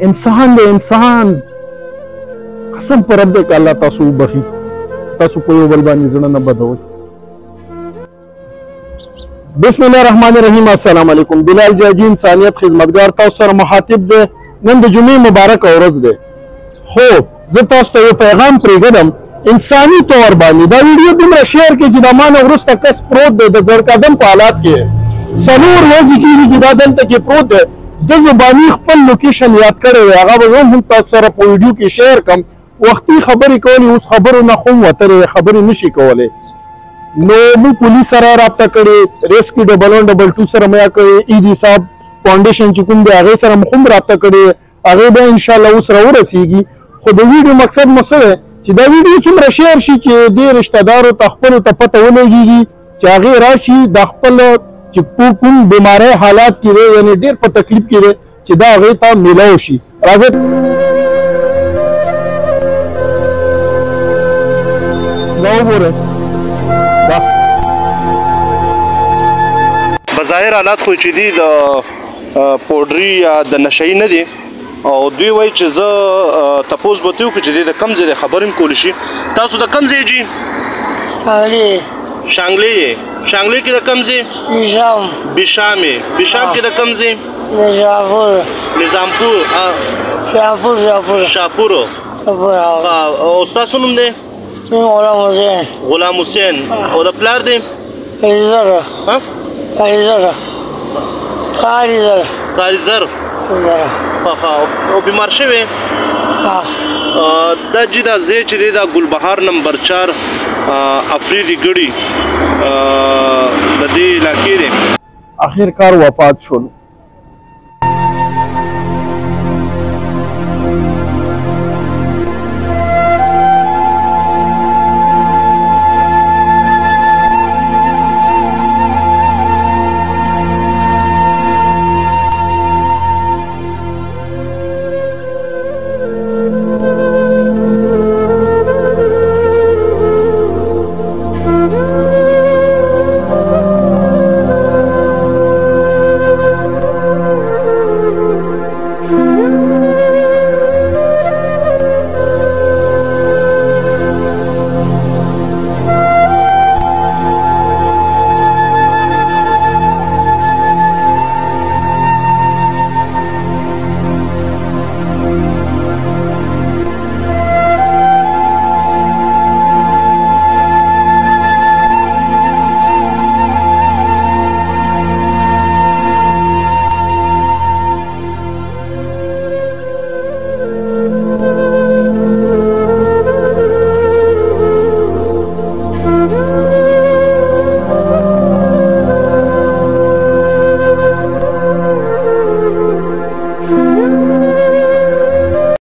انسان دی انسان قسم په رب دی که الله تاسو وبخي تاسو په یو بل باندې زړه نه بدوئ. بسم الله الرحمن الرحیم. السلام علیکم. بلال جاجی انسانیت خدمتګار تاسو سره مخاطب دی. نن د جمعې مبارکه ورځ دی خو زه تاسو ته یو پیغام پرېږدم انساني طور باندې. دا ویډیو دومره شیر کړئ چې د ما نه وروسته کس پروت دی د زړکدن په حالات کې 4 ورځې کېږي چې دا دلته کې پروت دی. د زباني خپل لوکیشن یاد کړی دی هغه به هم تاسو سره په ویډیو کې شیر کړم. وختي خبرې کولې اوس خبرو نه خو وتلی خبرې نشي کولی. نو موږ پولیس سره رابطه کړې ریسکیو 112 سره میا کړې ایدي صاحب فاونډیشن چې کوم دی هغې سره مو هم رابطه کړې هغې به انشاءالله اوس راورسېږي. خو د ویډیو مقصد مو څه دی چې دا ویډیو څومره شیر شي چې دې رشته دارو ته خپلو ته پته ولګېږي چې هغې راشي دا خپل چې کوم بیماری حالات کې دی یعنې ډېر په تکلیف کې دی چې دا هغې ته میلاو شي. راځئ دا وګورئ بظاهر حالات خو چې دي د پوډري یا د نشهیي نه دي او دوی وایي چې زه تپوس به ته وکړو چې د کوم ځای د خبرې هم کولی شي. تاسو د کوم ځای جي؟ شانګلې یې. شانګلې کې د کوم ځای؟ بشام یې. بشام کې د کوم ځای؟ نظامپور. شاپور. او ستاسو نوم دی؟ غلام حسین. او د پلار دی؟ کاریزر. او بیمار شوی دا جی دا ځای چې دی دا ګلبهار نمبر 4 افریدي ګړي د دې علاقې دی. آخرکار وفات شول.